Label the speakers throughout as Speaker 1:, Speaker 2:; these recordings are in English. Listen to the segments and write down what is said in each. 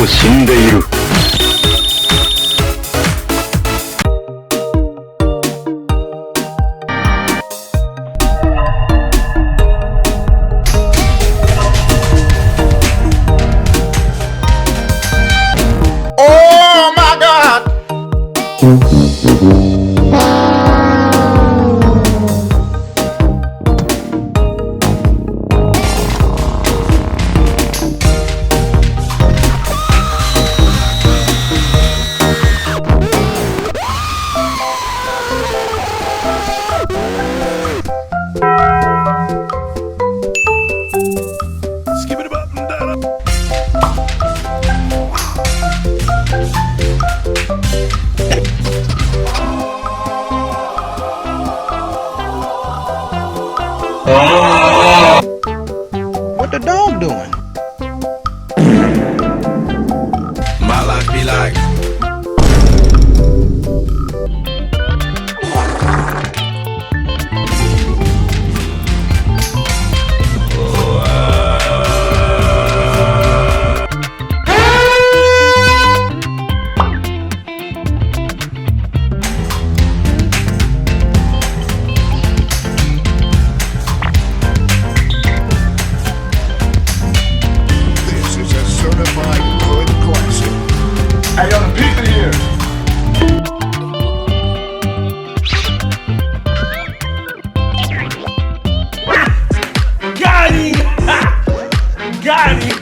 Speaker 1: う死んでいる。
Speaker 2: Oh my God! What the dog doing?
Speaker 3: My life be like. This is a certified good classic.
Speaker 2: Hey, yo, the pizza here.
Speaker 4: Got him! Got him!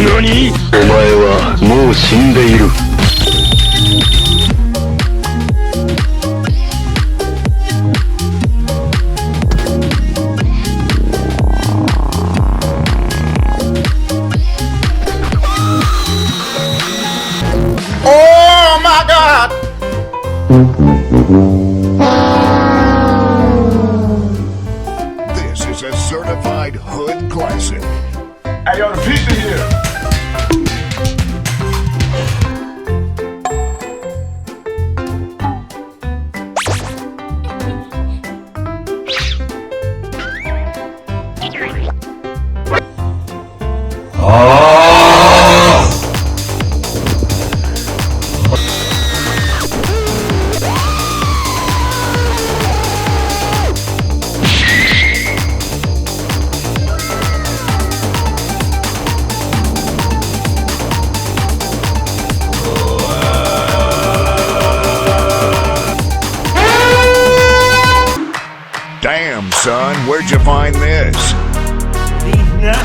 Speaker 1: 何？お前はもう死んでいる。
Speaker 2: Oh my God!
Speaker 3: This is a certified hood classic.
Speaker 2: Hey, yo, the pizza here.
Speaker 3: Damn, son, where'd you find this?
Speaker 4: These nuts.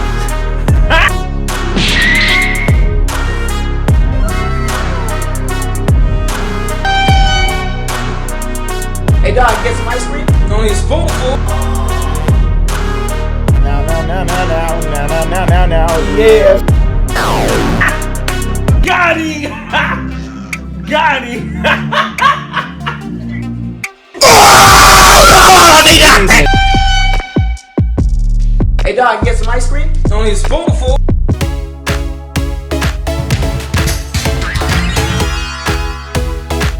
Speaker 5: Hey dog, get some ice cream?
Speaker 4: Only a spoonful.
Speaker 2: Now, yeah.
Speaker 4: Got him! Got him!
Speaker 5: Hey dog, get some ice cream?
Speaker 4: Only a spoonful.